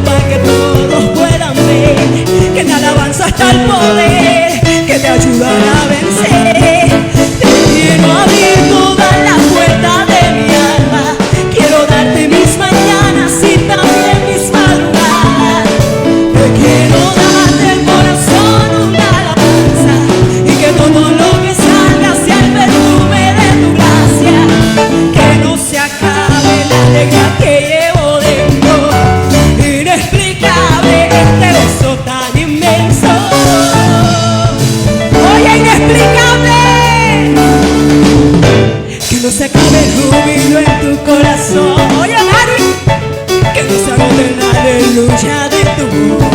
para que todos puedan ver que en la alabanza está el poder que te ayudará a vencer. Te quiero abrir todas las puertas de mi alma, quiero darte mis mañanas y también mis madrugadas. Te quiero darte el corazón, una alabanza, y que todo lo que salga sea el perfume de tu gracia. Que no se acabe la alegría que llevo dentro, inexplicable este gozo tan inmenso. Oye, inexplicable, que no se acabe el júbilo en tu corazón. Oye, Mari, que no se agote la aleluya de tu voz.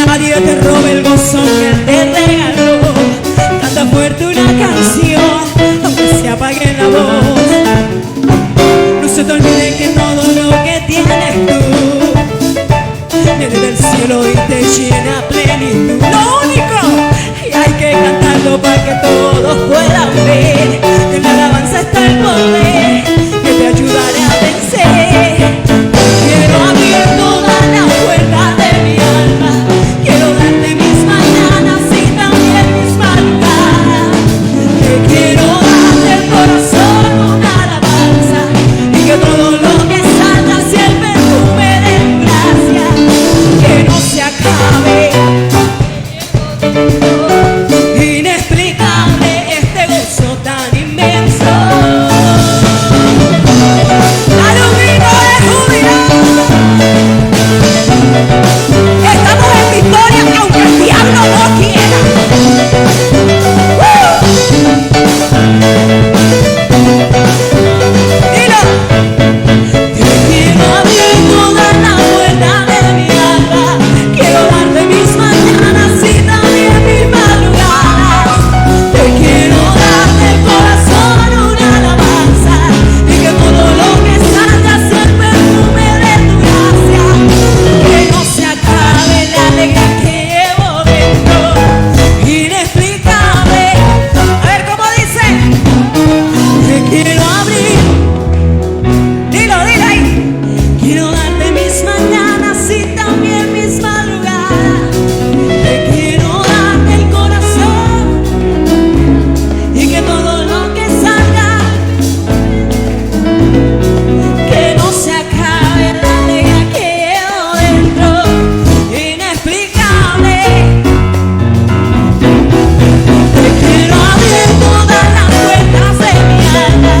Nadie te robe el gozo que Él te regaló. Canta fuerte una canción, aunque se apague la voz. No se te olvide que todo lo que tienes tú viene del cielo y te llena a plenitud. Lo único, y hay que cantarlo para que todos puedan ver que en la alabanza está el poder que te ayudará a vencer. Quiero abrir todas las puertas de mi alma, quiero darte mis mañanas y también mis madrugadas. Te quiero darte el corazón, una alabanza, y que todo lo que salga sea el perfume de tu gracia. Que no se acabe, inexplicable este gozo tan inmenso. Dale un grito de júbilo. Estamos en victoria aunque el diablo no quiera. Dilo. Te quiero abrir todas las puertas de mi alma, quiero darte mis mañanas y también mis madrugadas. Te quiero darte el corazón, una alabanza, y que todo lo que salga sea el perfume de tu gracia. Que no se acabe la alegría que llevo dentro, inexplicable. A ver cómo dice. Te quiero abrir. Dilo, dilo ahí. Quiero darte mis mañanas y también mis madrugadas. Te quiero darte el corazón y que todo lo que salga, que no se acabe la alegría que llevo dentro, inexplicable. Te quiero abrir todas las puertas de mi alma,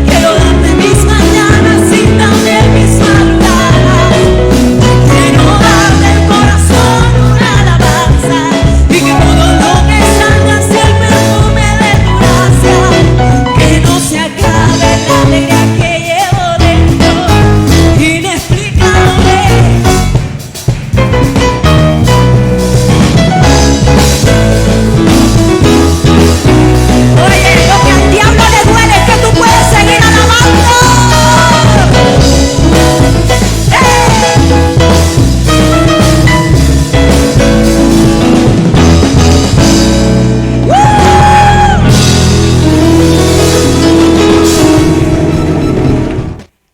quiero darte mis mañanas y también mis madrugadas. Quiero darte el corazón, una alabanza, y que todo lo que salga sea el perfume de tu gracia. Que no se acabe la alegría que llevo dentro, inexplicable. Oye, lo que al diablo le duele es que tú puedes seguir alabando.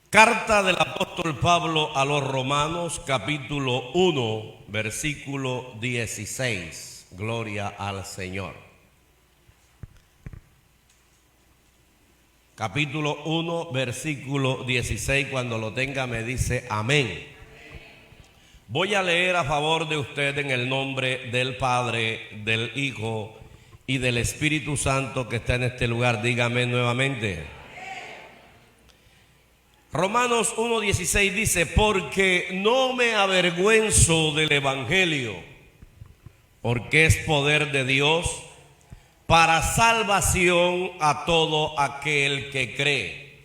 Carta del apóstol Pablo a los Romanos, capítulo 1, versículo 16. Gloria al Señor. Capítulo 1, versículo 16. Cuando lo tenga me dice amén. Voy a leer a favor de usted en el nombre del Padre, del Hijo y del Espíritu Santo que está en este lugar. Dígame nuevamente. Romanos 1:16 dice: porque no me avergüenzo del Evangelio, porque es poder de Dios para salvación a todo aquel que cree,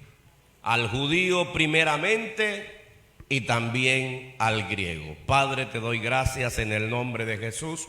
al judío primeramente y también al griego. Padre, te doy gracias en el nombre de Jesús.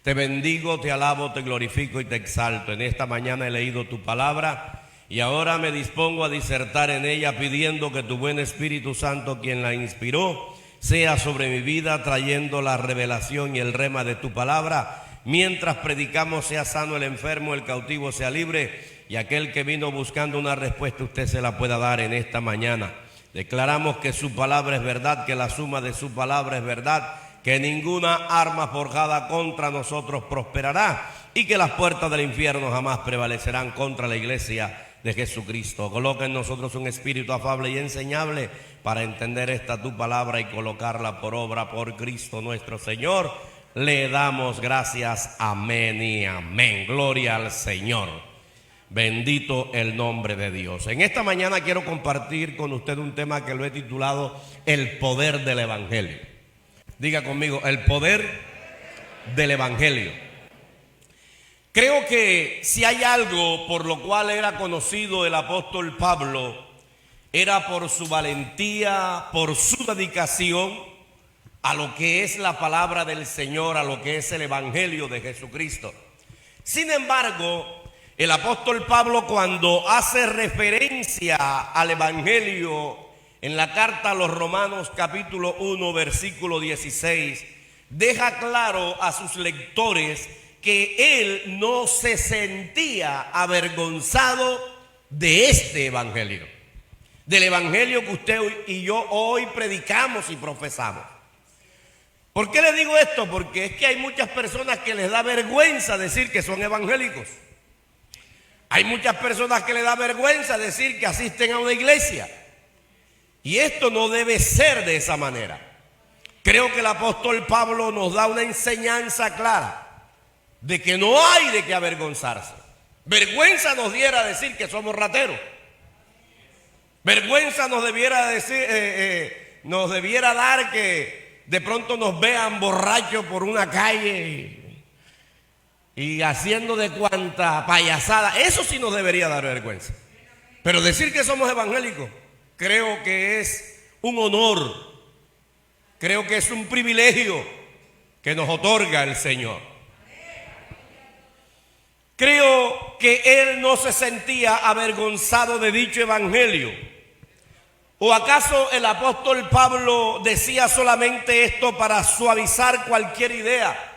Te bendigo, te alabo, te glorifico y te exalto. En esta mañana he leído tu palabra y ahora me dispongo a disertar en ella, pidiendo que tu buen Espíritu Santo, quien la inspiró, sea sobre mi vida, trayendo la revelación y el rema de tu palabra. Mientras predicamos, sea sano el enfermo, el cautivo sea libre, y aquel que vino buscando una respuesta, usted se la pueda dar en esta mañana. Declaramos que su palabra es verdad, que la suma de su palabra es verdad, que ninguna arma forjada contra nosotros prosperará y que las puertas del infierno jamás prevalecerán contra la iglesia de Jesucristo. Coloca en nosotros un espíritu afable y enseñable para entender esta tu palabra y colocarla por obra por Cristo nuestro Señor. Le damos gracias, amén y amén. Gloria al Señor. Bendito el nombre de Dios. En esta mañana quiero compartir con usted un tema que lo he titulado El poder del Evangelio. Diga conmigo, el poder del Evangelio. Creo que si hay algo por lo cual era conocido el apóstol Pablo, era por su valentía, por su dedicación a lo que es la palabra del Señor, a lo que es el Evangelio de Jesucristo. Sin embargo, el apóstol Pablo, cuando hace referencia al Evangelio en la carta a los Romanos capítulo 1 versículo 16, deja claro a sus lectores que él no se sentía avergonzado de este Evangelio, del Evangelio que usted y yo hoy predicamos y profesamos. ¿Por qué le digo esto? Porque es que hay muchas personas que les da vergüenza decir que son evangélicos. Hay muchas personas que les da vergüenza decir que asisten a una iglesia. Y esto no debe ser de esa manera. Creo que el apóstol Pablo nos da una enseñanza clara de que no hay de qué avergonzarse. Vergüenza nos diera decir que somos rateros. Vergüenza nos debiera decir, nos debiera dar que de pronto nos vean borrachos por una calle y haciendo de cuanta payasada. Eso sí nos debería dar vergüenza. Pero decir que somos evangélicos, creo que es un honor, creo que es un privilegio que nos otorga el Señor. Creo que él no se sentía avergonzado de dicho evangelio. ¿O acaso el apóstol Pablo decía solamente esto para suavizar cualquier idea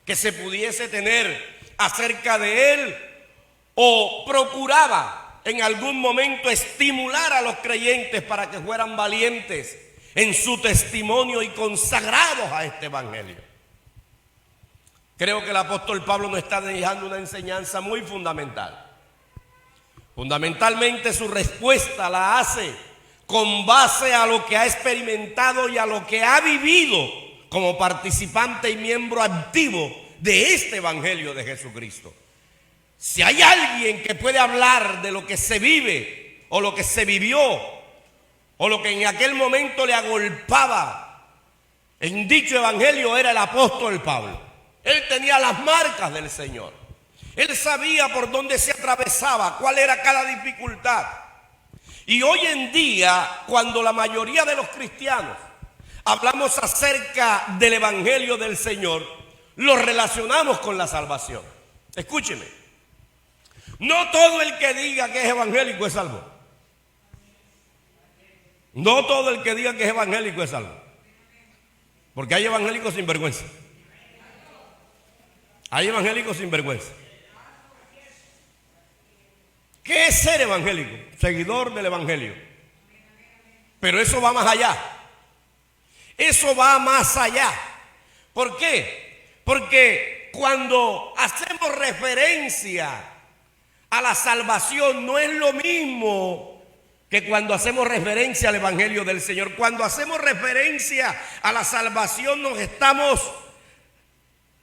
que se pudiese tener acerca de él? ¿O procuraba en algún momento estimular a los creyentes para que fueran valientes en su testimonio y consagrados a este evangelio? Creo que el apóstol Pablo nos está dejando una enseñanza muy fundamental. Fundamentalmente su respuesta la hace con base a lo que ha experimentado y a lo que ha vivido como participante y miembro activo de este evangelio de Jesucristo. Si hay alguien que puede hablar de lo que se vive o lo que se vivió o lo que en aquel momento le agolpaba en dicho evangelio, era el apóstol Pablo. Él tenía las marcas del Señor. Él sabía por dónde se atravesaba, cuál era cada dificultad. Y hoy en día, cuando la mayoría de los cristianos hablamos acerca del evangelio del Señor, lo relacionamos con la salvación. Escúcheme, no todo el que diga que es evangélico es salvo. No todo el que diga que es evangélico es salvo. Porque hay evangélicos sin vergüenza. Hay evangélicos sin vergüenza. ¿Qué es ser evangélico? Seguidor del evangelio. Pero eso va más allá. Eso va más allá. ¿Por qué? Porque cuando hacemos referencia a la salvación no es lo mismo que cuando hacemos referencia al evangelio del Señor. Cuando hacemos referencia a la salvación nos estamos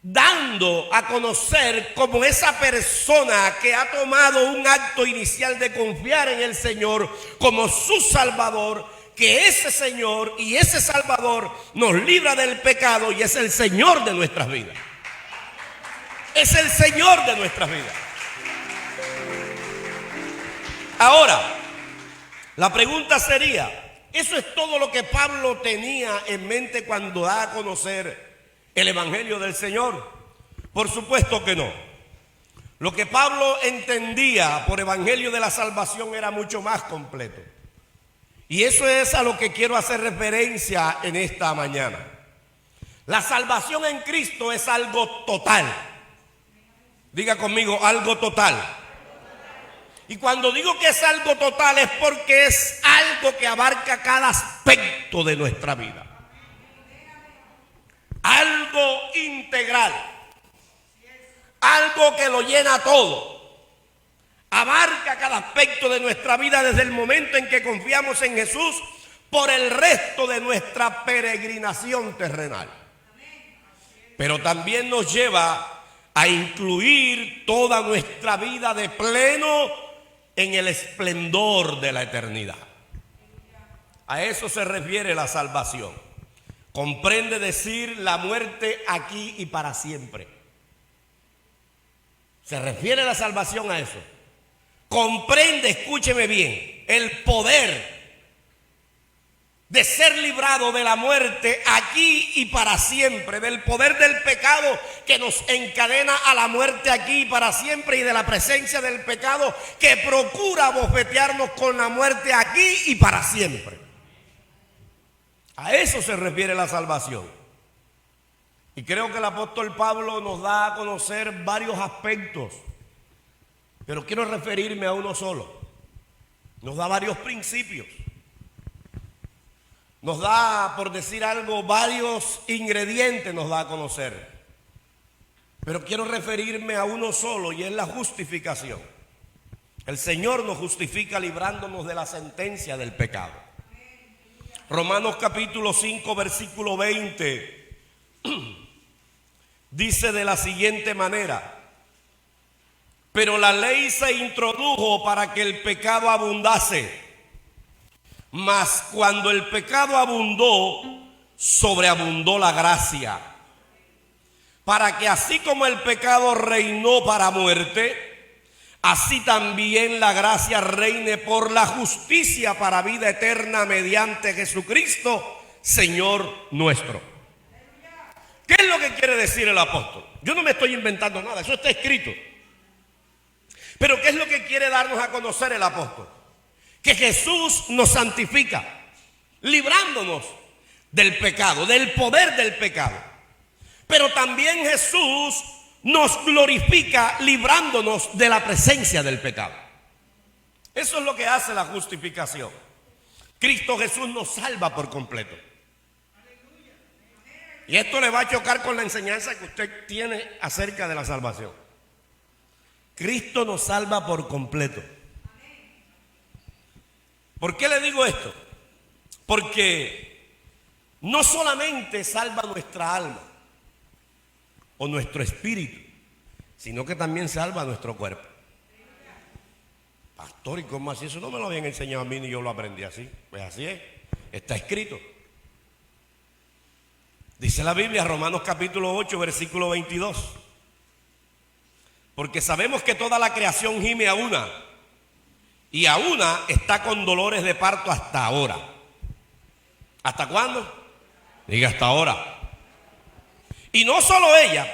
dando a conocer como esa persona que ha tomado un acto inicial de confiar en el Señor como su Salvador, que ese Señor y ese Salvador nos libra del pecado y es el Señor de nuestras vidas. Es el Señor de nuestras vidas. Ahora, la pregunta sería, ¿eso es todo lo que Pablo tenía en mente cuando da a conocer el evangelio del Señor? Por supuesto que no. Lo que Pablo entendía por evangelio de la salvación era mucho más completo. Y eso es a lo que quiero hacer referencia en esta mañana. La salvación en Cristo es algo total. Diga conmigo, algo total. Y cuando digo que es algo total es porque es algo que abarca cada aspecto de nuestra vida. Algo integral. Algo que lo llena todo. Abarca cada aspecto de nuestra vida desde el momento en que confiamos en Jesús por el resto de nuestra peregrinación terrenal. Pero también nos lleva a incluir toda nuestra vida de pleno en el esplendor de la eternidad. A eso se refiere la salvación. Comprende decir la muerte aquí y para siempre. Se refiere la salvación a eso. Comprende, escúcheme bien, el poder de ser librado de la muerte aquí y para siempre, del poder del pecado que nos encadena a la muerte aquí y para siempre, y de la presencia del pecado que procura bofetearnos con la muerte aquí y para siempre. A eso se refiere la salvación. Y creo que el apóstol Pablo nos da a conocer varios aspectos, pero quiero referirme a uno solo. Nos da varios principios. Nos da, por decir algo, varios ingredientes nos da a conocer. Pero quiero referirme a uno solo, y es la justificación. El Señor nos justifica librándonos de la sentencia del pecado. Romanos capítulo 5, versículo 20, dice de la siguiente manera: pero la ley se introdujo para que el pecado abundase. Mas cuando el pecado abundó, sobreabundó la gracia. Para que así como el pecado reinó para muerte, así también la gracia reine por la justicia para vida eterna mediante Jesucristo, Señor nuestro. ¿Qué es lo que quiere decir el apóstol? Yo no me estoy inventando nada, eso está escrito. Pero ¿qué es lo que quiere darnos a conocer el apóstol? Que Jesús nos santifica, librándonos del pecado, del poder del pecado. Pero también Jesús nos glorifica, librándonos de la presencia del pecado. Eso es lo que hace la justificación. Cristo Jesús nos salva por completo. Y esto le va a chocar con la enseñanza que usted tiene acerca de la salvación. Cristo nos salva por completo. ¿Por qué le digo esto? Porque no solamente salva nuestra alma o nuestro espíritu, sino que también salva nuestro cuerpo. Pastor, ¿y cómo así? Eso no me lo habían enseñado a mí ni yo lo aprendí así. Pues así es, está escrito. Dice la Biblia, Romanos capítulo 8, versículo 22. Porque sabemos que toda la creación gime a una, y a una está con dolores de parto hasta ahora. ¿Hasta cuándo? Diga, hasta ahora. Y no solo ella,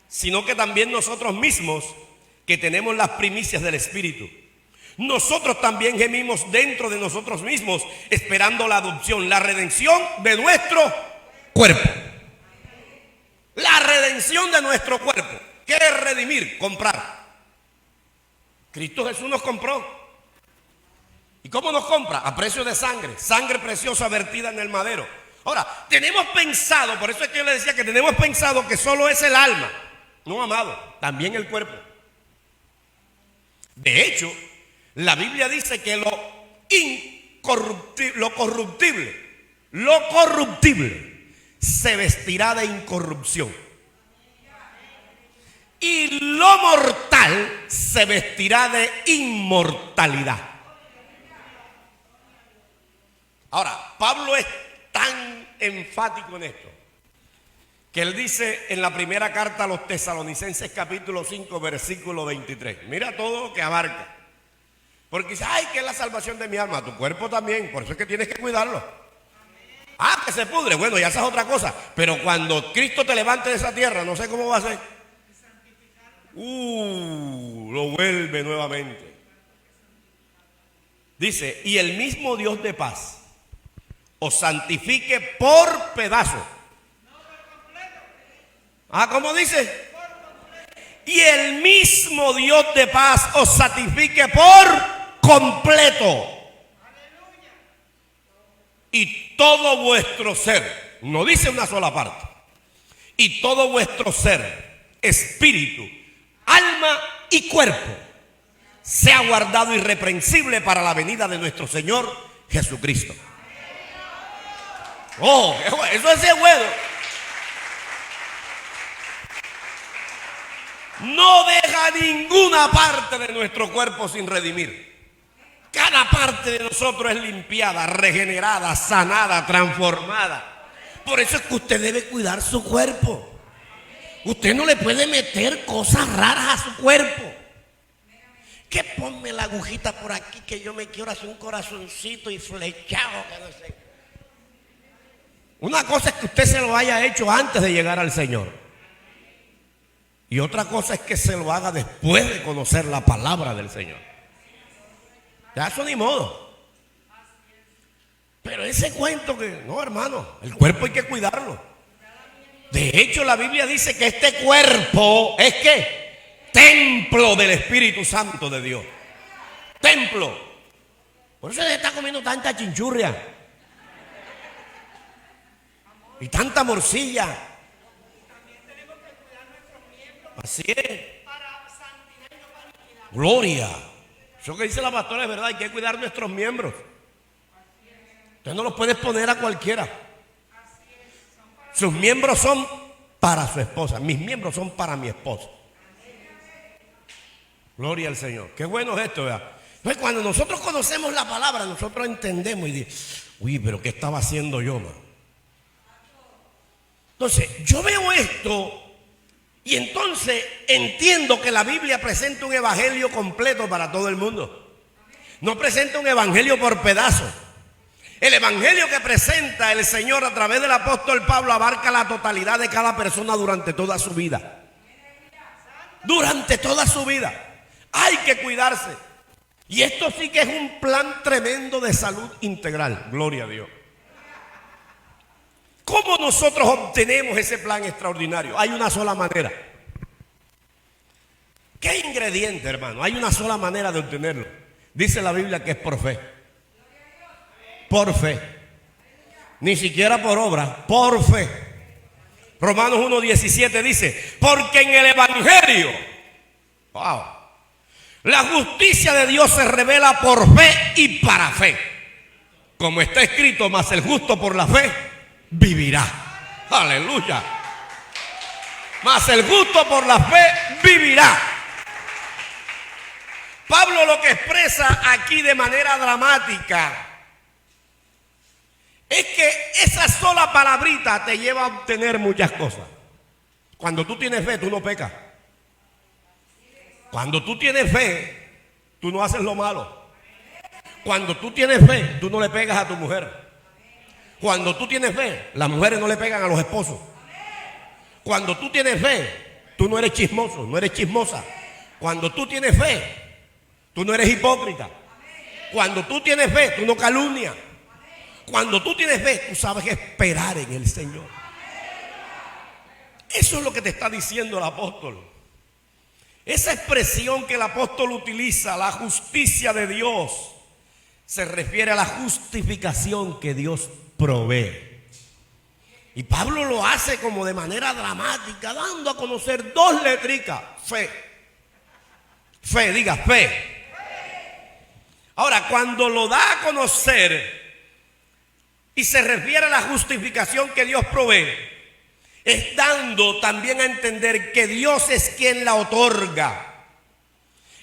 sino que también nosotros mismos, que tenemos las primicias del Espíritu. Nosotros también gemimos dentro de nosotros mismos, esperando la adopción, la redención de nuestro cuerpo. La redención de nuestro cuerpo. ¿Qué es redimir? Comprar. Cristo Jesús nos compró. ¿Y cómo nos compra? A precio de sangre. Sangre preciosa vertida en el madero. Ahora, tenemos pensado, por eso es que yo le decía que tenemos pensado que solo es el alma. No, amado, también el cuerpo. De hecho, la Biblia dice que lo corruptible se vestirá de incorrupción. Y lo mortal se vestirá de inmortalidad. Ahora, Pablo es tan enfático en esto que él dice en la primera carta a los Tesalonicenses capítulo 5 versículo 23. Mira todo lo que abarca. Porque dice, ay, que es la salvación de mi alma. Tu cuerpo también, por eso es que tienes que cuidarlo. Ah, que se pudre, bueno, ya esa es otra cosa. Pero cuando Cristo te levante de esa tierra, no sé cómo va a ser. Lo vuelve nuevamente. Dice, y el mismo Dios de paz os santifique por pedazos. Ah, ¿cómo dice? y el mismo Dios de paz os santifique por completo. Y todo vuestro ser, no dice una sola parte, y todo vuestro ser, espíritu, alma y cuerpo, sea guardado irreprensible para la venida de nuestro Señor Jesucristo. Oh, eso es bueno. No deja ninguna parte de nuestro cuerpo sin redimir. Cada parte de nosotros es limpiada, regenerada, sanada, transformada. Por eso es que usted debe cuidar su cuerpo. Usted no le puede meter cosas raras a su cuerpo. Que ponme la agujita por aquí, que yo me quiero hacer un corazoncito y flechado, que no sé. Una cosa es que usted se lo haya hecho antes de llegar al Señor. Y otra cosa es que se lo haga después de conocer la palabra del Señor. Ya eso ni modo. Pero ese cuento que, no, hermano, el cuerpo hay que cuidarlo. De hecho, la Biblia dice que este cuerpo es ¿qué? Templo del Espíritu Santo de Dios. Templo. Por eso se está comiendo tanta chinchurria y tanta morcilla. Así es. Gloria. Eso que dice la pastora es verdad, hay que cuidar nuestros miembros. Usted no los puede poner a cualquiera. Sus miembros son para su esposa. Mis miembros son para mi esposa. Gloria al Señor. Qué bueno es esto, ¿verdad? Entonces, cuando nosotros conocemos la palabra, nosotros entendemos y decimos, uy, pero ¿qué estaba haciendo yo, man? Entonces, yo veo esto y entonces entiendo que la Biblia presenta un evangelio completo para todo el mundo. No presenta un evangelio por pedazos. El evangelio que presenta el Señor a través del apóstol Pablo abarca la totalidad de cada persona durante toda su vida. Durante toda su vida. Hay que cuidarse. Y esto sí que es un plan tremendo de salud integral. Gloria a Dios. ¿Cómo nosotros obtenemos ese plan extraordinario? Hay una sola manera. ¿Qué ingrediente, hermano? Hay una sola manera de obtenerlo. Dice la Biblia que es por fe. Por fe. Ni siquiera por obra, por fe. Romanos 1:17 dice, porque en el evangelio, wow, la justicia de Dios se revela por fe y para fe. Como está escrito, mas el justo por la fe vivirá. Aleluya. Mas el justo por la fe vivirá. Pablo lo que expresa aquí de manera dramática es que esa sola palabrita te lleva a obtener muchas cosas. Cuando tú tienes fe, tú no pecas. Cuando tú tienes fe, tú no haces lo malo. Cuando tú tienes fe, tú no le pegas a tu mujer. Cuando tú tienes fe, las mujeres no le pegan a los esposos. Cuando tú tienes fe, tú no eres chismoso, no eres chismosa. Cuando tú tienes fe, tú no eres hipócrita. Cuando tú tienes fe, tú no calumnias. Cuando tú tienes fe, tú sabes esperar en el Señor. Eso es lo que te está diciendo el apóstol. Esa expresión que el apóstol utiliza, la justicia de Dios, se refiere a la justificación que Dios provee. Y Pablo lo hace como de manera dramática, dando a conocer dos letricas. Fe. Fe, diga fe. Ahora, cuando lo da a conocer y se refiere a la justificación que Dios provee, es dando también a entender que Dios es quien la otorga.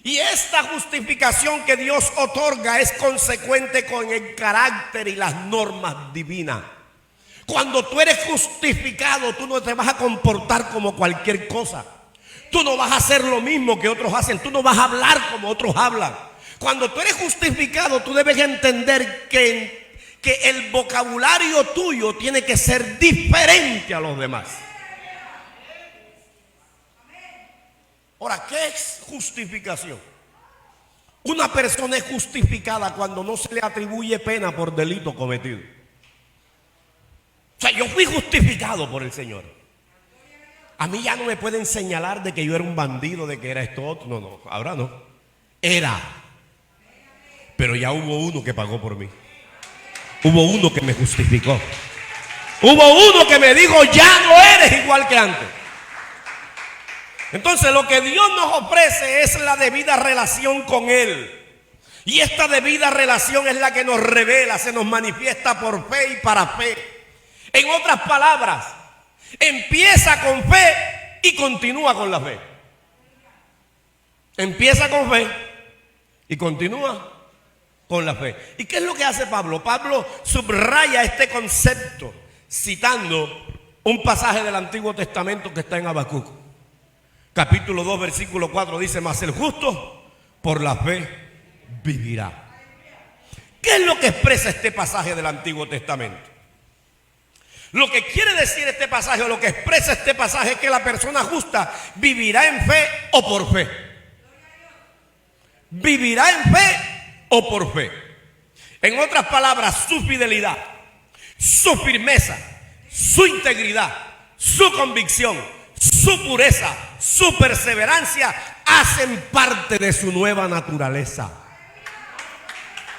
Y esta justificación que Dios otorga es consecuente con el carácter y las normas divinas. Cuando tú eres justificado, tú no te vas a comportar como cualquier cosa. Tú no vas a hacer lo mismo que otros hacen. Tú no vas a hablar como otros hablan. Cuando tú eres justificado, tú debes entender que el vocabulario tuyo tiene que ser diferente a los demás. Ahora, ¿qué es justificación? Una persona es justificada cuando no se le atribuye pena por delito cometido. O sea, yo fui justificado por el Señor. A mí ya no me pueden señalar de que yo era un bandido, de que era esto otro. No, no, ahora no. Era. Pero ya hubo uno que pagó por mí. Hubo uno que me justificó. Hubo uno que me dijo, ya no eres igual que antes. Entonces lo que Dios nos ofrece es la debida relación con Él. Y esta debida relación es la que nos revela, se nos manifiesta por fe y para fe. En otras palabras, empieza con fe y continúa con la fe. Empieza con fe y continúa con la fe. ¿Y qué es lo que hace Pablo? Pablo subraya este concepto citando un pasaje del Antiguo Testamento que está en Habacuc. Capítulo 2, versículo 4 dice, mas el justo por la fe vivirá. ¿Qué es lo que expresa este pasaje del Antiguo Testamento? Lo que quiere decir este pasaje, o lo que expresa este pasaje, es que la persona justa vivirá en fe o por fe. Vivirá en fe o por fe. En otras palabras, su fidelidad, su firmeza, su integridad, su convicción, su pureza, su perseverancia hacen parte de su nueva naturaleza.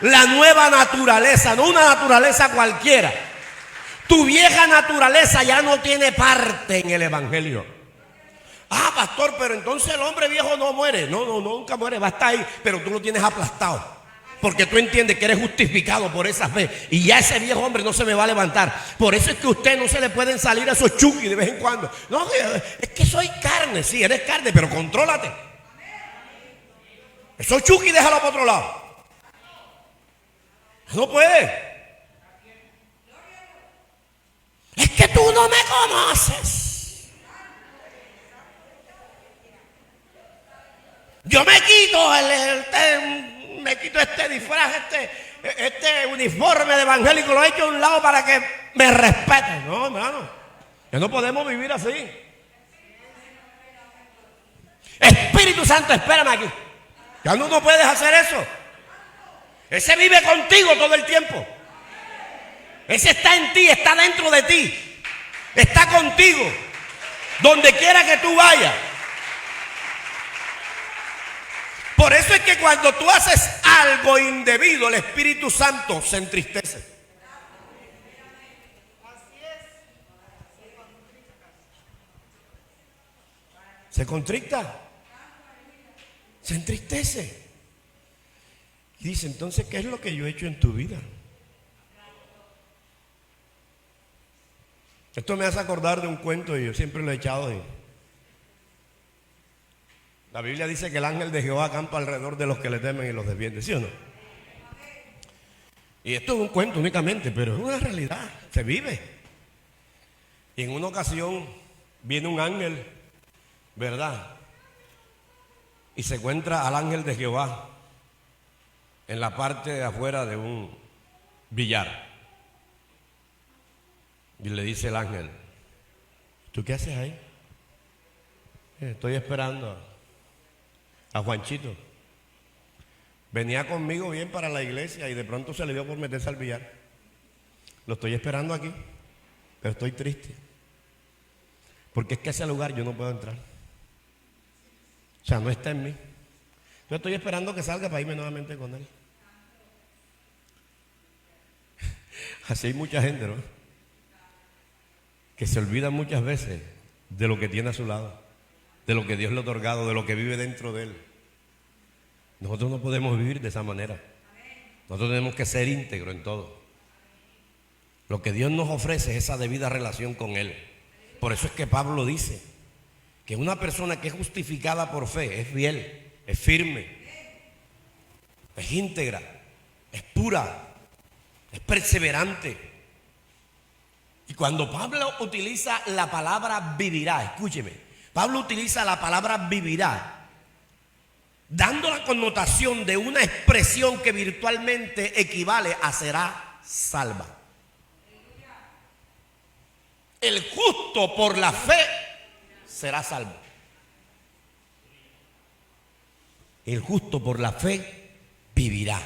La nueva naturaleza, no una naturaleza cualquiera. Tu vieja naturaleza ya no tiene parte en el Evangelio. Ah, pastor, pero entonces el hombre viejo no muere. No, nunca muere, va a estar ahí, pero tú lo tienes aplastado. Porque tú entiendes que eres justificado por esa fe. Y ya ese viejo hombre no se me va a levantar. Por eso es que a usted no se le pueden salir esos chuquis de vez en cuando. No, es que soy carne. Sí, eres carne, pero contrólate. Esos chuquis déjalo para otro lado. No puede. Es que tú no me conoces. Yo me quito me quito este disfraz, este uniforme de evangélico, lo he hecho a un lado para que me respeten. No, hermano, ya no podemos vivir así. Espíritu Santo, espérame aquí. Ya no puedes hacer eso. Ese vive contigo todo el tiempo. Ese está en ti, está dentro de ti. Está contigo. Donde quiera que tú vayas. Por eso es que cuando tú haces algo indebido, el Espíritu Santo se entristece. Se contricta. Se entristece. Y dice, entonces, ¿qué es lo que yo he hecho en tu vida? Esto me hace acordar de un cuento y yo siempre lo he echado ahí. La Biblia dice que el ángel de Jehová acampa alrededor de los que le temen y los defiende, ¿sí o no? Y esto es un cuento únicamente, pero es una realidad, se vive. Y en una ocasión viene un ángel, ¿verdad? Y se encuentra al ángel de Jehová en la parte de afuera de un billar. Y le dice el ángel, ¿tú qué haces ahí? Estoy esperando a Juanchito. Venía conmigo bien para la iglesia y de pronto se le dio por meterse al billar. Lo estoy esperando aquí, pero estoy triste. Porque es que ese lugar yo no puedo entrar. O sea, no está en mí. Yo estoy esperando que salga para irme nuevamente con él. Así hay mucha gente, ¿no? Que se olvida muchas veces de lo que tiene a su lado, de lo que Dios le ha otorgado, de lo que vive dentro de él. Nosotros no podemos vivir de esa manera. Nosotros tenemos que ser íntegros en todo. Lo que Dios nos ofrece es esa debida relación con Él. Por eso es que Pablo dice que una persona que es justificada por fe es fiel, es firme, es íntegra, es pura, es perseverante. Y cuando Pablo utiliza la palabra vivirá, escúcheme, Pablo utiliza la palabra vivirá, dando la connotación de una expresión que virtualmente equivale a será salva. El justo por la fe será salvo. El justo por la fe vivirá.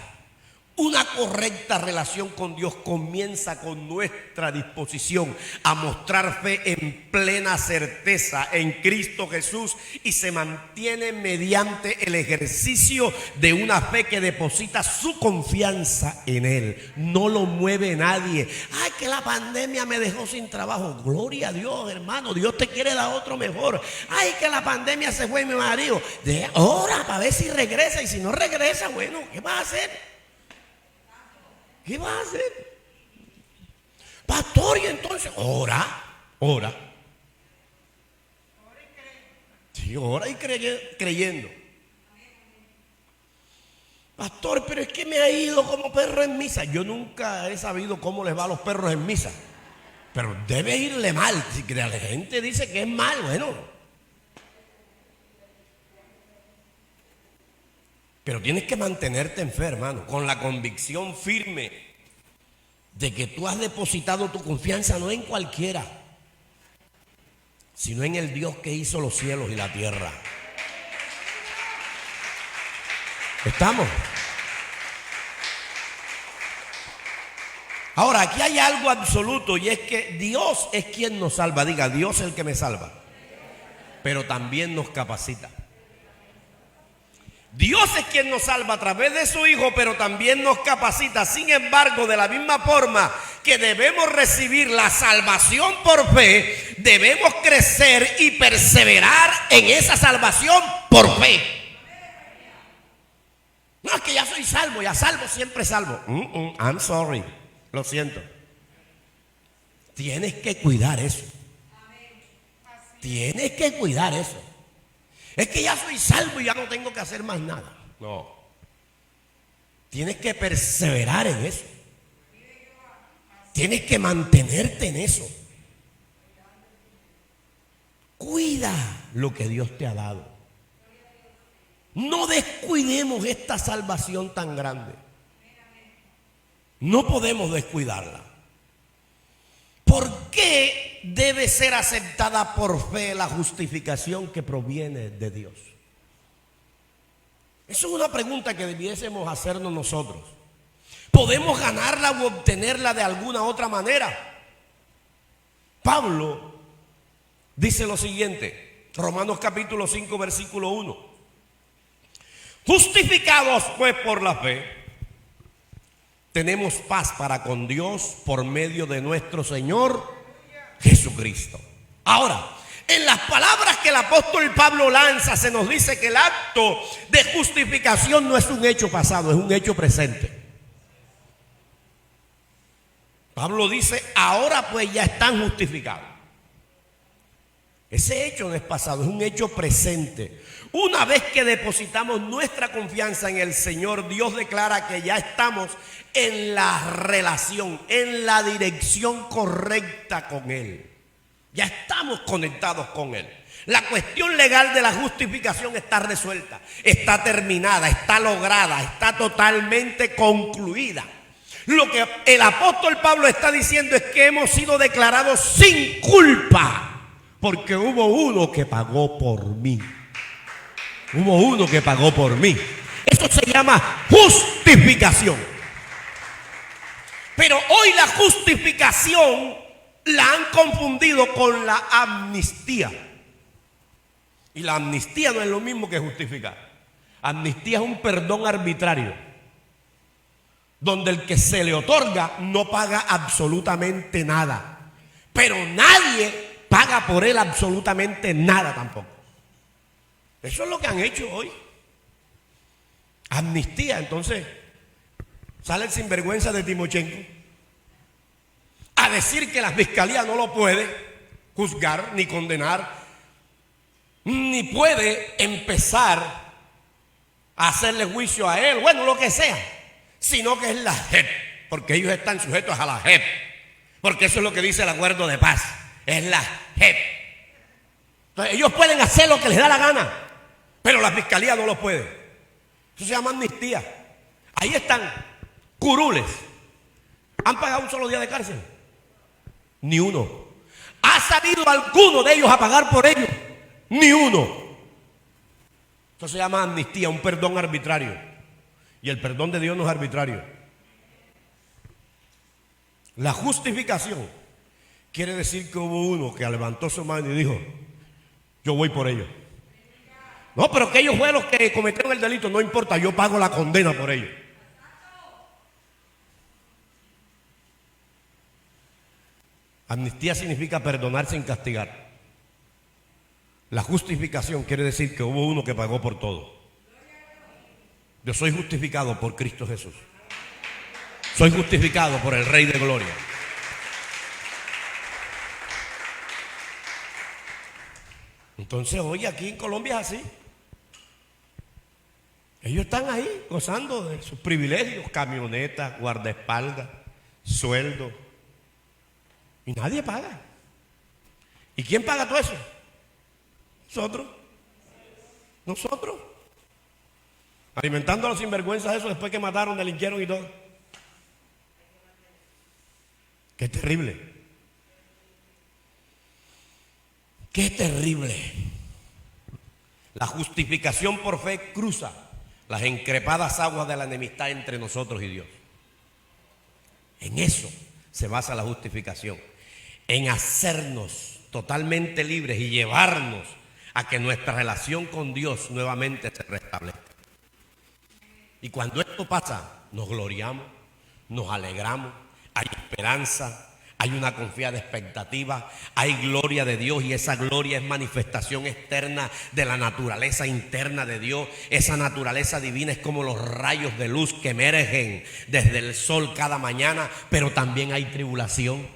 Una correcta relación con Dios comienza con nuestra disposición a mostrar fe en plena certeza en Cristo Jesús y se mantiene mediante el ejercicio de una fe que deposita su confianza en Él. No lo mueve nadie. Ay, que la pandemia me dejó sin trabajo. Gloria a Dios, hermano. Dios te quiere dar otro mejor. Ay, que la pandemia se fue mi marido. Ora para ver si regresa, y si no regresa, bueno, ¿qué vas a hacer? ¿Qué vas a hacer? Pastor, y entonces, ora. Sí, ora y creyendo. Pastor, pero es que me ha ido como perro en misa. Yo nunca he sabido cómo les va a los perros en misa, pero debe irle mal. Si la gente dice que es mal, bueno. Pero tienes que mantenerte en fe, hermano, con la convicción firme de que tú has depositado tu confianza no en cualquiera, sino en el Dios que hizo los cielos y la tierra. ¿Estamos? Ahora, aquí hay algo absoluto, y es que Dios es quien nos salva. Diga, Dios es el que me salva, pero también nos capacita. Dios es quien nos salva a través de su Hijo, pero también nos capacita. Sin embargo, de la misma forma que debemos recibir la salvación por fe, debemos crecer y perseverar en esa salvación por fe. No, es que ya soy salvo, ya salvo, siempre salvo. I'm sorry, lo siento. Tienes que cuidar eso. Tienes que cuidar eso. Es que ya soy salvo y ya no tengo que hacer más nada. No. Tienes que perseverar en eso. Tienes que mantenerte en eso. Cuida lo que Dios te ha dado. No descuidemos esta salvación tan grande. No podemos descuidarla. ¿Por qué debe ser aceptada por fe la justificación que proviene de Dios? Eso es una pregunta que debiésemos hacernos nosotros. ¿Podemos ganarla o obtenerla de alguna otra manera? Pablo dice lo siguiente, Romanos capítulo 5, versículo 1. Justificados pues por la fe, tenemos paz para con Dios por medio de nuestro Señor Jesucristo. Ahora, en las palabras que el apóstol Pablo lanza, se nos dice que el acto de justificación no es un hecho pasado, es un hecho presente. Pablo dice, ahora pues ya están justificados. Ese hecho no es pasado, es un hecho presente. Una vez que depositamos nuestra confianza en el Señor, Dios declara que ya estamos en la relación, en la dirección correcta con Él. Ya estamos conectados con Él. La cuestión legal de la justificación está resuelta, está terminada, está lograda, está totalmente concluida. Lo que el apóstol Pablo está diciendo es que hemos sido declarados sin culpa, porque hubo uno que pagó por mí. Hubo uno que pagó por mí. Eso se llama justificación. Pero hoy la justificación la han confundido con la amnistía. Y la amnistía no es lo mismo que justificar. Amnistía es un perdón arbitrario, donde el que se le otorga no paga absolutamente nada. Pero nadie paga por él absolutamente nada tampoco. Eso es lo que han hecho hoy. Amnistía. Entonces sale el sinvergüenza de Timochenko a decir que la fiscalía no lo puede juzgar ni condenar, ni puede empezar a hacerle juicio a él, bueno, lo que sea, sino que es la JEP, porque ellos están sujetos a la JEP, porque eso es lo que dice el acuerdo de paz, es la JEP. Entonces, ellos pueden hacer lo que les da la gana, pero la fiscalía no lo puede. Eso se llama amnistía. Ahí están curules. ¿Han pagado un solo día de cárcel? Ni uno. ¿Ha salido alguno de ellos a pagar por ellos? Ni uno. Eso se llama amnistía, un perdón arbitrario. Y el perdón de Dios no es arbitrario. La justificación quiere decir que hubo uno que levantó su mano y dijo: yo voy por ellos. No, pero que ellos fueron los que cometieron el delito, no importa, yo pago la condena por ellos. Amnistía significa perdonar sin castigar. La justificación quiere decir que hubo uno que pagó por todo. Yo soy justificado por Cristo Jesús. Soy justificado por el Rey de Gloria. Entonces hoy aquí en Colombia es así. Ellos están ahí gozando de sus privilegios, camionetas, guardaespaldas, sueldo. Y nadie paga. ¿Y quién paga todo eso? Nosotros. Nosotros. Alimentando a los sinvergüenzas eso después que mataron, delinquieron y todo. Qué terrible. Qué terrible. La justificación por fe cruza las encrepadas aguas de la enemistad entre nosotros y Dios. En eso se basa la justificación. En hacernos totalmente libres y llevarnos a que nuestra relación con Dios nuevamente se restablezca. Y cuando esto pasa, nos gloriamos, nos alegramos, hay esperanza, hay una confiada expectativa, hay gloria de Dios, y esa gloria es manifestación externa de la naturaleza interna de Dios. Esa naturaleza divina es como los rayos de luz que emergen desde el sol cada mañana, pero también hay tribulación,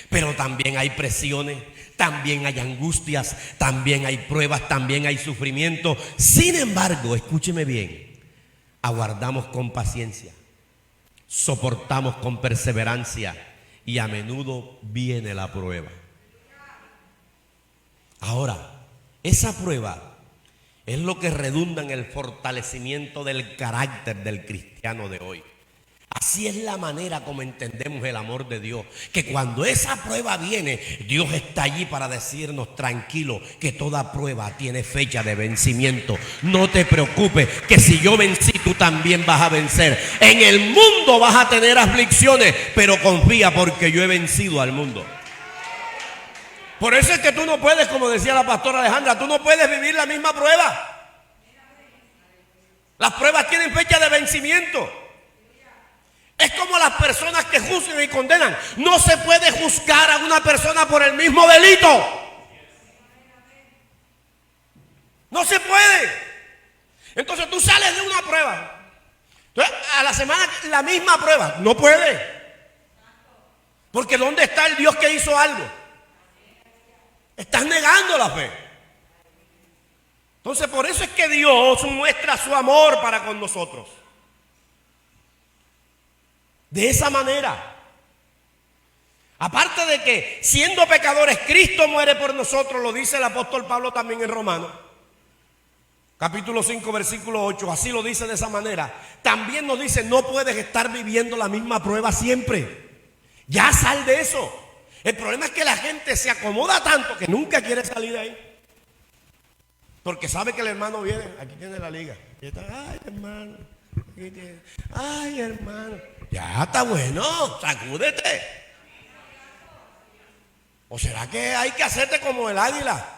pero también hay presiones, también hay angustias, también hay pruebas, también hay sufrimiento. Sin embargo, escúcheme bien, aguardamos con paciencia, soportamos con perseverancia y a menudo viene la prueba. Ahora, esa prueba es lo que redunda en el fortalecimiento del carácter del cristiano de hoy. Así es la manera como entendemos el amor de Dios, que cuando esa prueba viene, Dios está allí para decirnos: tranquilo, que toda prueba tiene fecha de vencimiento. No te preocupes, que si yo vencí, tú también vas a vencer. En el mundo vas a tener aflicciones, pero confía, porque yo he vencido al mundo. Por eso es que tú no puedes, como decía la pastora Alejandra, tú no puedes vivir la misma prueba. Las pruebas tienen fecha de vencimiento. Es como las personas que juzgan y condenan. No se puede juzgar a una persona por el mismo delito. No se puede. Entonces tú sales de una prueba. Entonces, a la semana la misma prueba. No puede. Porque ¿dónde está el Dios que hizo algo? Estás negando la fe. Entonces por eso es que Dios muestra su amor para con nosotros. De esa manera. Aparte de que siendo pecadores Cristo muere por nosotros, lo dice el apóstol Pablo también en Romanos capítulo 5 versículo 8, así lo dice de esa manera. También nos dice: no puedes estar viviendo la misma prueba siempre. Ya sal de eso. El problema es que la gente se acomoda tanto que nunca quiere salir de ahí, porque sabe que el hermano viene, aquí tiene la liga, y está: ay hermano, aquí tiene, ay hermano. Ya está bueno, sacúdete. ¿O será que hay que hacerte como el águila?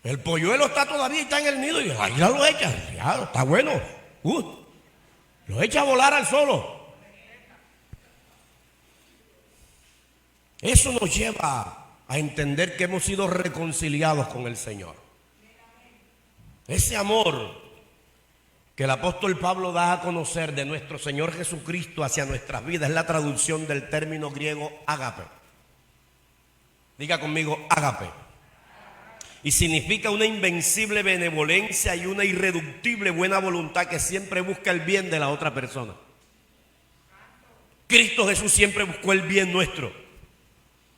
El polluelo está todavía, está en el nido, y el águila lo echa. Ya, está bueno. Lo echa a volar al solo. Eso nos lleva a entender que hemos sido reconciliados con el Señor. Ese amor que el apóstol Pablo da a conocer de nuestro Señor Jesucristo hacia nuestras vidas es la traducción del término griego ágape. Diga conmigo: ágape. Y significa una invencible benevolencia y una irreductible buena voluntad que siempre busca el bien de la otra persona. Cristo Jesús siempre buscó el bien nuestro,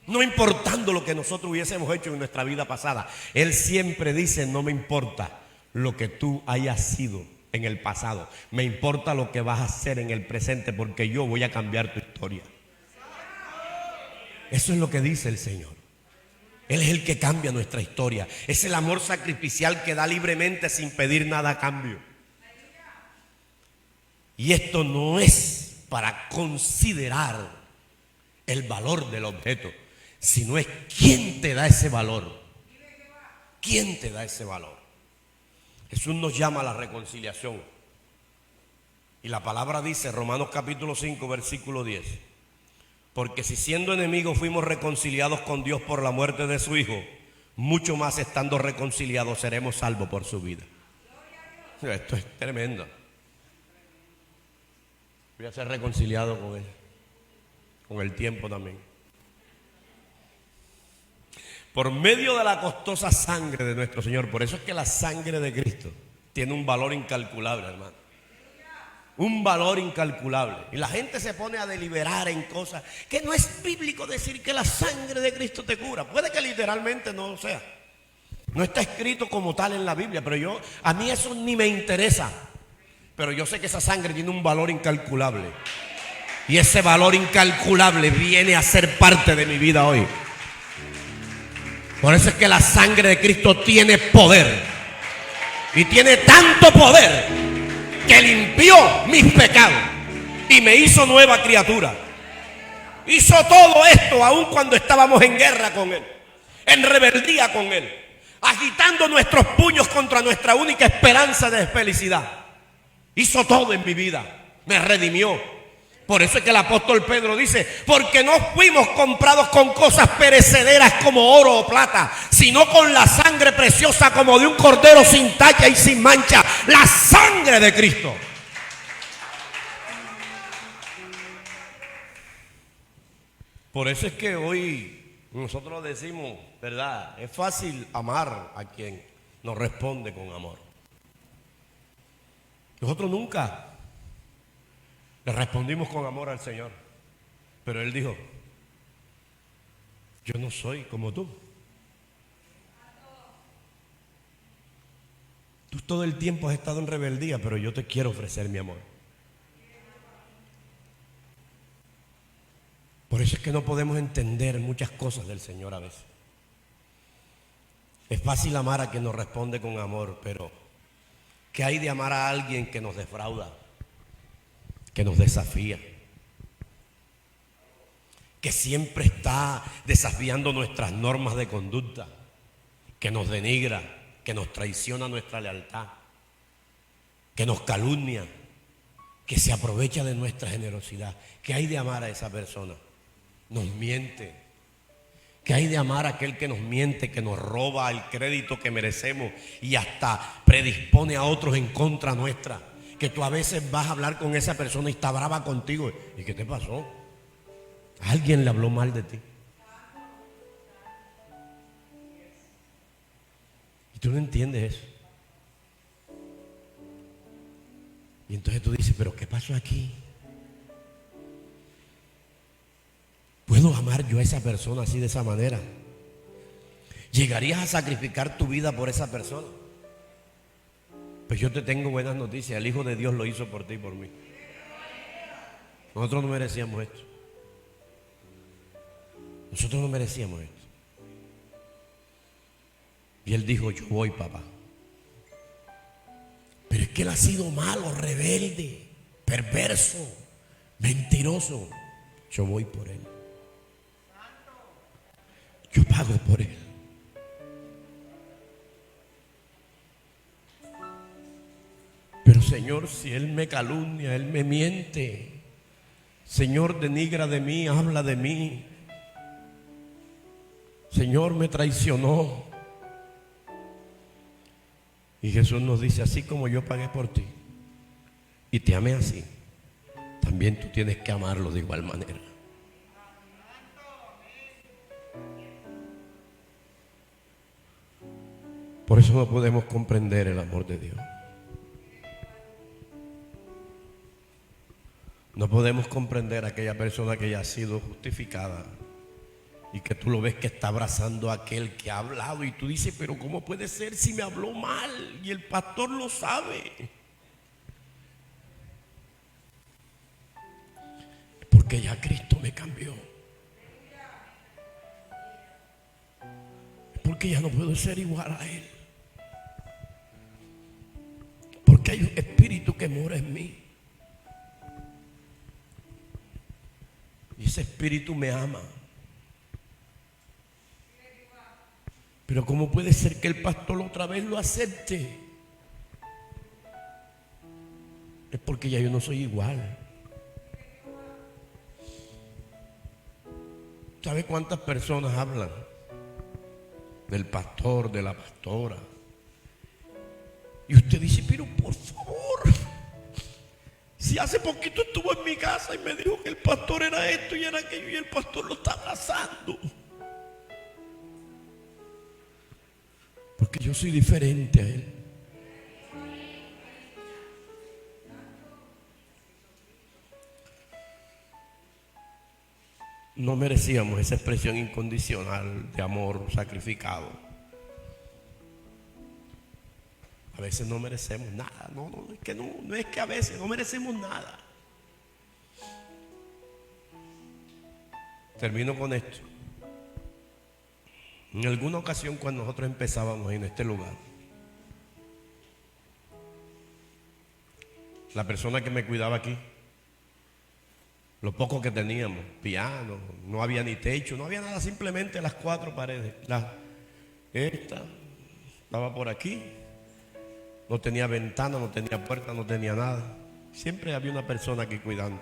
no importando lo que nosotros hubiésemos hecho en nuestra vida pasada. Él siempre dice: no me importa lo que tú hayas sido en el pasado, me importa lo que vas a hacer en el presente, porque yo voy a cambiar tu historia. Eso es lo que dice el Señor. Él es el que cambia nuestra historia. Es el amor sacrificial que da libremente sin pedir nada a cambio. Y esto no es para considerar el valor del objeto, sino es quién te da ese valor. ¿Quién te da ese valor? Jesús nos llama a la reconciliación. Y la palabra dice, Romanos capítulo 5, versículo 10. Porque si siendo enemigos fuimos reconciliados con Dios por la muerte de su Hijo, mucho más estando reconciliados seremos salvos por su vida. Esto es tremendo. Voy a ser reconciliado con Él, con el tiempo también. Por medio de la costosa sangre de nuestro Señor. Por eso es que la sangre de Cristo tiene un valor incalculable, hermano. Un valor incalculable. Y la gente se pone a deliberar en cosas que no es bíblico decir que la sangre de Cristo te cura. Puede que literalmente no lo sea. No está escrito como tal en la Biblia, pero a mí eso ni me interesa. Pero yo sé que esa sangre tiene un valor incalculable. Y ese valor incalculable viene a ser parte de mi vida hoy. Por eso es que la sangre de Cristo tiene poder. Y tiene tanto poder que limpió mis pecados y me hizo nueva criatura. Hizo todo esto aun cuando estábamos en guerra con Él, en rebeldía con Él, agitando nuestros puños contra nuestra única esperanza de felicidad. Hizo todo en mi vida, me redimió. Por eso es que el apóstol Pedro dice, porque no fuimos comprados con cosas perecederas como oro o plata, sino con la sangre preciosa como de un cordero sin tacha y sin mancha, la sangre de Cristo. Por eso es que hoy nosotros decimos, ¿verdad? Es fácil amar a quien nos responde con amor. Nosotros nunca le respondimos con amor al Señor, pero Él dijo, yo no soy como tú. Tú todo el tiempo has estado en rebeldía, pero yo te quiero ofrecer mi amor. Por eso es que no podemos entender muchas cosas del Señor a veces. Es fácil amar a quien nos responde con amor, pero ¿qué hay de amar a alguien que nos defrauda? Que nos desafía, que siempre está desafiando nuestras normas de conducta, que nos denigra, que nos traiciona nuestra lealtad, que nos calumnia, que se aprovecha de nuestra generosidad. ¿Qué hay de amar a esa persona? Nos miente. ¿Qué hay de amar a aquel que nos miente, que nos roba el crédito que merecemos y hasta predispone a otros en contra nuestra? Que tú a veces vas a hablar con esa persona y está brava contigo. ¿Y qué te pasó? Alguien le habló mal de ti. Y tú no entiendes eso. Y entonces tú dices, ¿pero qué pasó aquí? ¿Puedo amar yo a esa persona así de esa manera? ¿Llegarías a sacrificar tu vida por esa persona? Pues yo te tengo buenas noticias. El Hijo de Dios lo hizo por ti y por mí. Nosotros no merecíamos esto. Nosotros no merecíamos esto. Y Él dijo, yo voy, papá. Pero es que Él ha sido malo, rebelde, perverso, mentiroso. Yo voy por Él. Yo pago por Él. Pero Señor, si Él me calumnia, Él me miente, Señor, denigra de mí, habla de mí, Señor, me traicionó. Y Jesús nos dice, así como yo pagué por ti y te amé así, también tú tienes que amarlo de igual manera. Por eso no podemos comprender el amor de Dios. No podemos comprender a aquella persona que ya ha sido justificada y que tú lo ves que está abrazando a aquel que ha hablado y tú dices, pero ¿cómo puede ser si me habló mal? Y el pastor lo sabe. Porque ya Cristo me cambió. Porque ya no puedo ser igual a Él. Porque hay un espíritu que mora en mí. Y ese ese espíritu me ama. Pero ¿cómo puede ser que el pastor otra vez lo acepte? Es porque ya yo no soy igual. ¿Sabe cuántas personas hablan del pastor, de la pastora? Y usted dice, pero por favor, si hace poquito estuvo en mi casa y me dijo que el pastor era esto y era aquello y el pastor lo está abrazando. Porque yo soy diferente a él. No merecíamos esa expresión incondicional de amor sacrificado. A veces no merecemos nada. No es que a veces no merecemos nada. Termino con esto. En alguna ocasión, cuando nosotros empezábamos en este lugar, la persona que me cuidaba aquí, lo poco que teníamos, piano, no había ni techo, no había nada, simplemente las 4 paredes. Esta estaba por aquí, no tenía ventana, no tenía puerta, no tenía nada. Siempre había una persona aquí cuidando.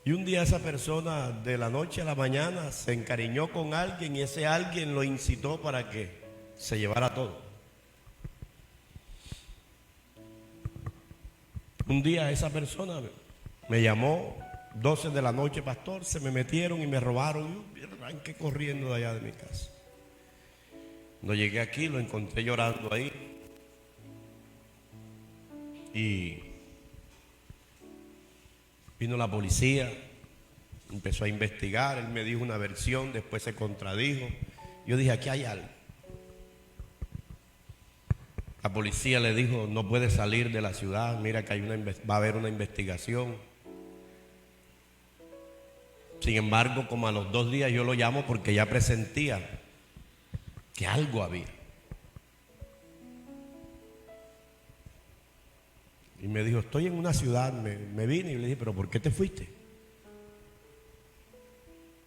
Y un día esa persona, de la noche a la mañana, se encariñó con alguien y ese alguien lo incitó para que se llevara todo. Un día esa persona me llamó, 12 de la noche, pastor, se me metieron y me robaron. Y arranqué corriendo de allá de mi casa. Cuando llegué aquí, lo encontré llorando ahí. Y vino la policía, empezó a investigar, él me dijo una versión, después se contradijo. Yo dije, aquí hay algo. La policía le dijo, no puede salir de la ciudad, mira que va a haber una investigación. Sin embargo, como a los 2 días yo lo llamo porque ya presentía que algo había. Y me dijo, estoy en una ciudad, me vine y le dije, pero ¿por qué te fuiste?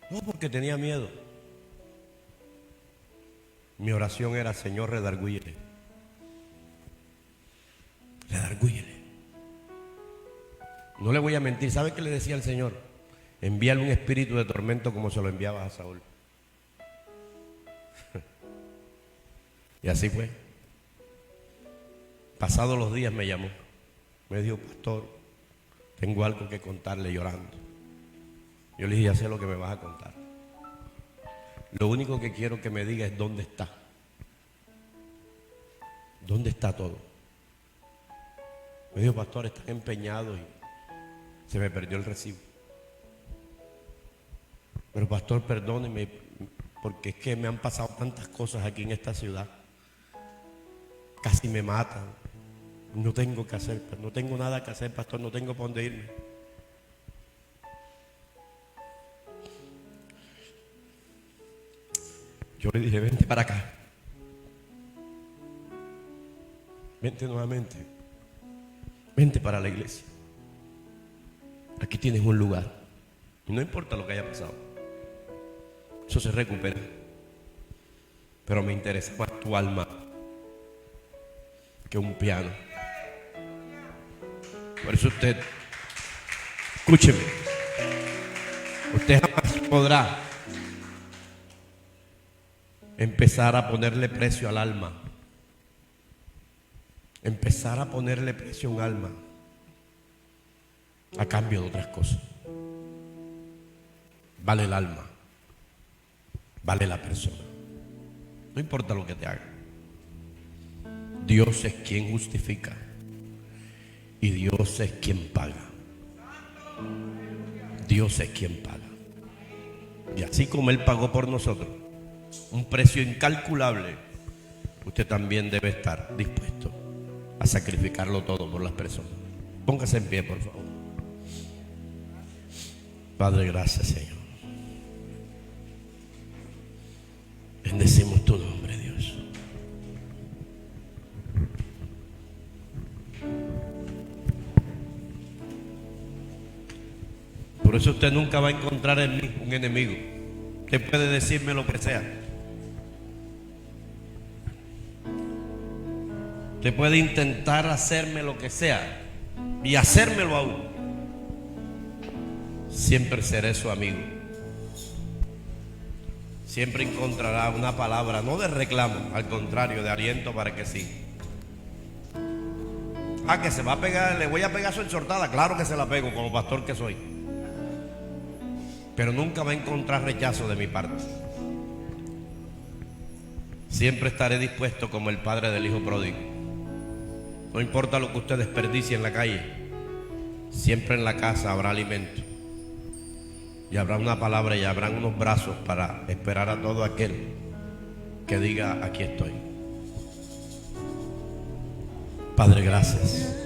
No, porque tenía miedo. Mi oración era, Señor, redargúyele. Redargúyele. No le voy a mentir, ¿sabe qué le decía al Señor? Envíale un espíritu de tormento como se lo enviaba a Saúl. Y así fue. Pasados los días me llamó. Me dijo, pastor, tengo algo que contarle, llorando. Yo le dije, ya sé lo que me vas a contar. Lo único que quiero que me diga es dónde está. ¿Dónde está todo? Me dijo, pastor, están empeñados y se me perdió el recibo. Pero pastor, perdóneme, porque es que me han pasado tantas cosas aquí en esta ciudad. Casi me matan. No tengo que hacer, no tengo nada que hacer, pastor, no tengo para dónde irme. Yo le dije, vente para acá. Vente nuevamente. Vente para la iglesia. Aquí tienes un lugar. Y no importa lo que haya pasado. Eso se recupera. Pero me interesa más tu alma que un piano. Por eso usted, escúcheme, usted jamás podrá empezar a ponerle precio al alma. Empezar a ponerle precio a un alma a cambio de otras cosas. Vale el alma, vale la persona. No importa lo que te haga. Dios es quien justifica y Dios es quien paga. Dios es quien paga. Y así como Él pagó por nosotros un precio incalculable, usted también debe estar dispuesto a sacrificarlo todo por las personas. Póngase en pie, por favor. Padre, gracias, Señor. Bendecimos tu nombre, Dios. Por eso eso usted nunca va a encontrar en mí un enemigo. Usted puede decirme lo que sea. Usted puede intentar hacerme lo que sea y hacérmelo aún. Siempre seré su amigo. Siempre encontrará una palabra, no de reclamo, al contrario, de aliento para que sí. Ah, que se va a pegar, le voy a pegar su exhortada. Claro que se la pego como pastor que soy. Pero nunca va a encontrar rechazo de mi parte. Siempre estaré dispuesto como el padre del hijo pródigo. No importa lo que usted desperdicie en la calle, siempre en la casa habrá alimento. Y habrá una palabra y habrán unos brazos para esperar a todo aquel que diga: aquí estoy. Padre, gracias.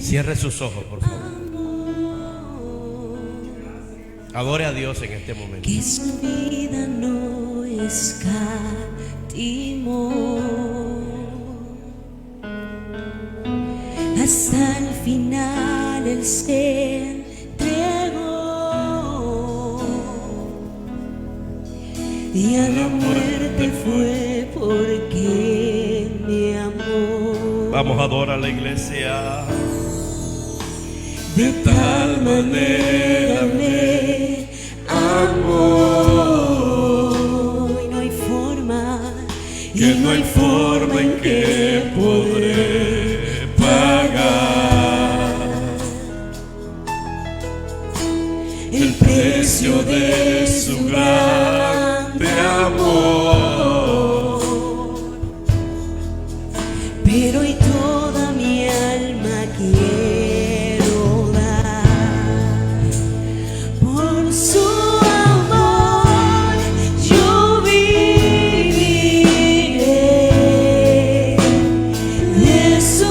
Cierre sus ojos, por favor. Adore a Dios en este momento. Que su vida no escatimó hasta el final. Él se entregó y a la muerte fue porque me amó. Vamos a adorar a la iglesia. De tal manera me amó y no hay forma, en que podré pagar el precio de su grande amor. Pero y toda mi alma quiero dar por su amor. Yo viviré de su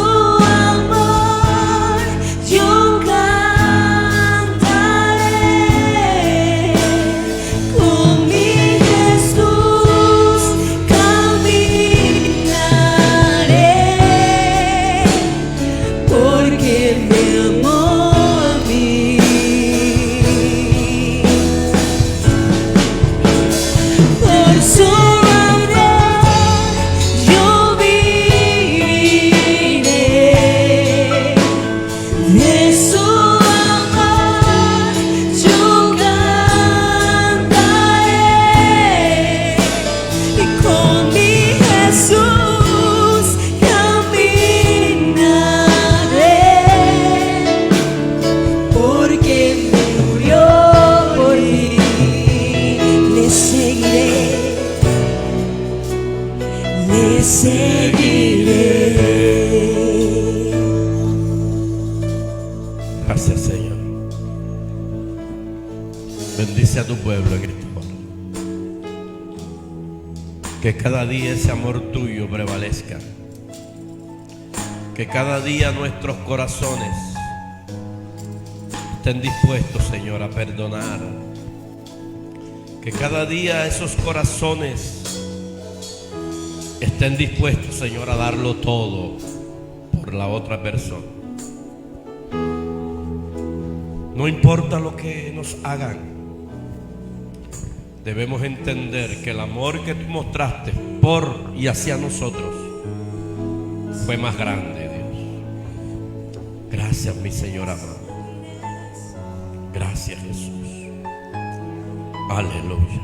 amor. Yo cantaré con mi Jesús, caminaré porque me amó a mí. Por su amor yo viviré, de su amor yo cantaré y con mi Jesús caminaré porque me murió por mí. Le seguiré, le seguiré. Gracias, Señor. Bendice a tu pueblo en esta hora. Que cada día ese amor tuyo prevalezca. Que cada día nuestros corazones estén dispuestos, Señor, a perdonar. Que cada día esos corazones estén dispuestos, Señor, a darlo todo por la otra persona. No importa lo que nos hagan, debemos entender que el amor que tú mostraste por y hacia nosotros fue más grande, Dios. Gracias, mi Señor amado. Gracias, Jesús. Aleluya.